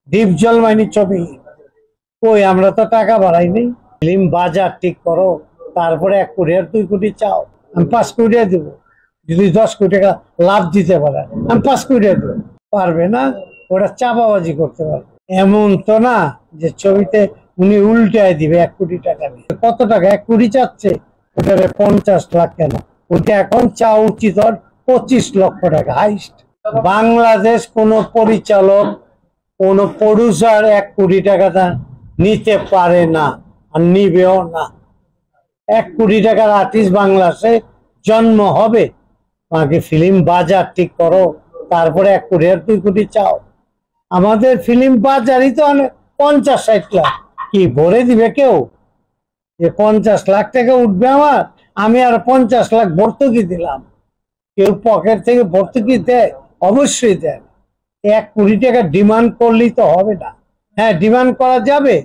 Deep জলমাইনি ছবি। কই আমরা তো টাকা বাড়াইনি। ফিল্ম বাজার ঠিক করো, তারপরে 1 কোটি আর 2 কোটি চাও, আমি 5 কোটি দেবো। যদি 10 কোটি টাকা লাভ দিতে পারে আমি 5 কোটি দেবো। পারবে না, ওটা চাপাবাজি করতে পারবে। এমন তো না যে ছবিতে উনি উল্টায় দিবে 1 কোটি টাকা নিয়ে। কত টাকা? 1 কোটি চাচ্ছে, ওটারে 50 লাখ কেন? ওটা এখন চাওয়া উচিত 25 লক্ষ টাকা হাইস্ট। বাংলাদেশ কোন পরিচালক, কোন প্রডিউসার 1 কোটি টাকাটা নিতে পারে না, আর নিবেও না। 1 কোটি টাকার আর্টিস্ট বাংলাদেশে জন্ম হবে? আগে ফিল্ম বাজার ঠিক করো, তারপরে 1 কোটি আর 2 কোটি চাও। আমাদের ফিল্ম বাজারই তো অনেক, 50-60 লাখ। কি ভরে দিবে কেউ যে 50 লাখ টাকা উঠবে আমার? আমি আর 50 লাখ ভর্তুকি দিলাম। কেউ পকেট থেকে ভর্তুকি দেয়? অবশ্যই দেয়। 1 কোটি টাকা ডিমান্ড করলেই তো হবে না। হ্যাঁ, ডিমান্ড করা যাবে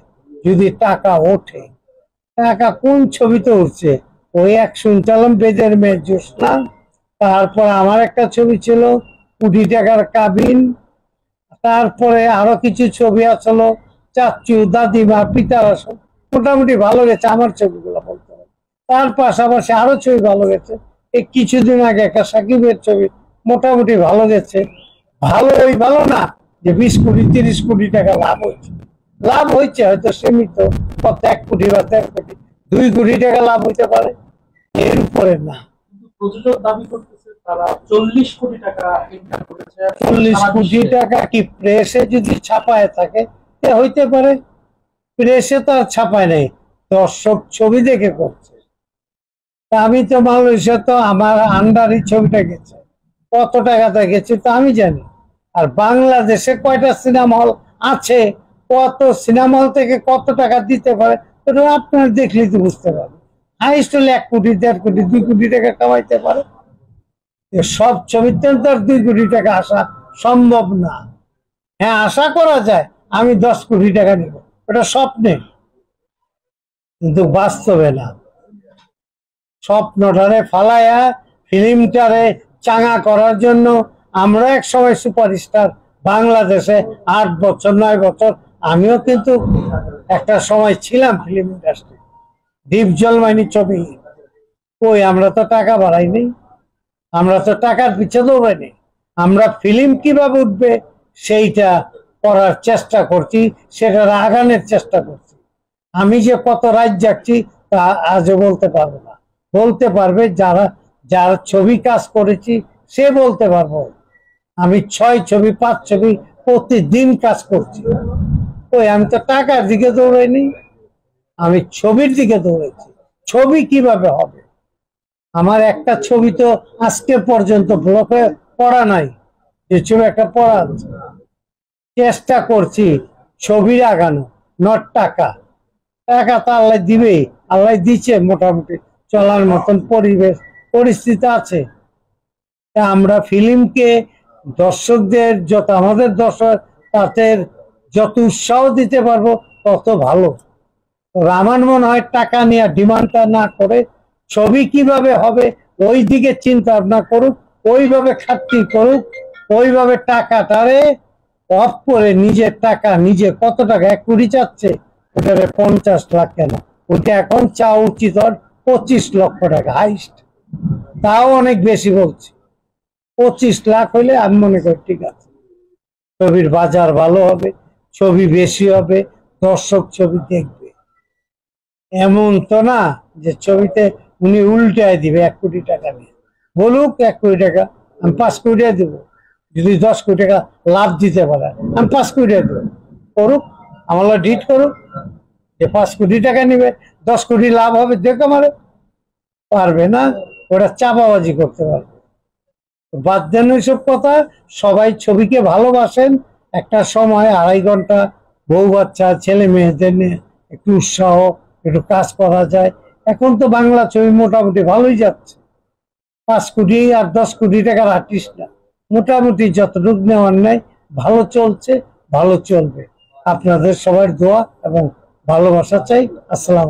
যদি টাকা ওঠে। টাকা কোন ছবিতে উঠছে? ওই এক শুনছিলাম বেদের মেয়ে জ্যোৎস্না, তারপর আমার একটা ছবি ছিল কোটি টাকার কাবিন, তারপরে আরো কিছু ছবি আসলো, চাচু দাদিমা পিতার আসল, মোটামুটি ভালো গেছে আমার ছবিগুলো বলতে হবে। তার পাশাপাশি আরো ছবি ভালো গেছে। এই কিছুদিন আগে একটা সাকিবের ছবি মোটামুটি ভালো গেছে। ভালো ওই ভালো না যে 20 কোটি 30 কোটি টাকা লাভ হয়েছে। লাভ হয়েছে হয়তো সীমিত, কত 1 কোটি বা 1.5 কোটি 2 কোটি টাকা লাভ হইতে পারে, এর উপরে না। প্রযোজক দাবি করতেছে তারা 40 কোটি টাকা ইনকাম করেছে। 40 কোটি টাকা কি প্রেসে যদি ছাপায় থাকে হইতে পারে? প্রেসে তো আর ছাপায় নাই, দর্শক ছবি দেখে করছে। আমি তো মালয়েশিয়া, তো আমার আন্ডারই ছবিটা গেছে, কত টাকাতে গেছে তো আমি জানি। আর বাংলাদেশে কয়টা সিনেমা হল আছে, কত সিনেমা হল থেকে কত টাকা দিতে পারে, ওটা আপনার দেখলেই তো বুঝতে পারবেন। হাইস্ট হলে 1 কোটি 1.5 কোটি 2 কোটি টাকা কামাইতে পারে। সব ছবিতে তো আর 2 কোটি টাকা আসা সম্ভব না। হ্যাঁ, আশা করা যায় আমি 10 কোটি টাকা নেব, ওটা স্বপ্নে, কিন্তু বাস্তবে না। স্বপ্নটারে ফালাইয়া ফিল্মটারে চাঙা করার জন্য আমরা এক সময় সুপারস্টার বাংলাদেশে 8 বছর 9 বছর, আমিও কিন্তু একটা সময় ছিলাম ফিল্ম ইন্ডাস্ট্রি। ডিপ জলমাইনি ছবি। কই আমরা তো টাকা বাড়াইনি, আমরা তো টাকার পিছে দৌড়াইনি। আমরা ফিল্ম কিভাবে উঠবে সেইটা করার চেষ্টা করছি, সেটা আগানোর চেষ্টা করছি। আমি যে কত রাত যাচ্ছি তা আজও বলতে পারবো না। বলতে পারবে যারা যারা ছবি কাজ করেছি, সে বলতে পারবো। আমি 6 ছবি 5 ছবি প্রতিদিন কাজ করছি। ওই আমি তো টাকার দিকে দৌড়াইনি, আমি ছবির দিকে দৌড়াইছি। ছবি কিভাবে হবে? আমার একটা ছবি তো আজকে পর্যন্ত ব্লকে পড়া নাই, যে ছবি একটা পড়া আছে। চেষ্টা করছি ছবির আগানো, নট টাকা। টাকা তো আল্লাহ দিবে, আল্লাহ দিচ্ছে, মোটামুটি চলার মতন পরিবেশ পরিস্থিতি আছে। আমরা ফিল্মকে দর্শকদের যত, আমাদের দর্শক তাদের যত উৎসাহ দিতে পারবো তত ভালো। আমার মনে হয় টাকা নিয়ে ডিমান্ডটা না করে ছবি কিভাবে হবে ওই দিকে চিন্তা ভাবনা করুক, ওইভাবে খাটতি করুক, ওইভাবে টাকাটারে অফ করে নিজের টাকা নিজে। কত টাকা? 1 কোটি চাচ্ছে, ওটারে 50 লাখ কেন? ওটা এখন চাওয়া উচিত 25 লক্ষ টাকা হাইস্ট। তাও অনেক বেশি বলছি। 25 লাখ হইলে আমি মনে করি ঠিক আছে, ছবির বাজার ভালো হবে, ছবি বেশি হবে, দর্শক ছবি দেখবে। এমন তো না যে ছবিতে উনি উল্টায় দিবে 1 কোটি টাকা নিয়ে। বলুক 1 কোটি টাকা, আমি 5 কোটি দেবো। যদি 10 কোটি টাকা লাভ দিতে পারে আমি 5 কোটি দেবো। করুক, আমার ডিট করুক, যে 5 কোটি টাকা নিবে, 10 কোটি লাভ হবে দেখো মারে। পারবে না, ওটা চাপাবাজি করতে পারবে। বাদ দেন ওইসব কথা। সবাই ছবিকে ভালোবাসেন। একটা সময় 2.5 ঘন্টা বউ বাচ্চা ছেলে মেয়েদের নিয়ে একটু উৎসাহ, একটু কাজ করা যায়। এখন তো বাংলা ছবি মোটামুটি ভালোই যাচ্ছে। 5 কোটি আর 10 কোটি টাকার আর্টিস্ট না, মোটামুটি যতটুকু নেওয়ার নেয় ভালো চলছে, ভালো চলবে। আপনাদের সবার দোয়া এবং ভালোবাসা চাই। আসসালাম।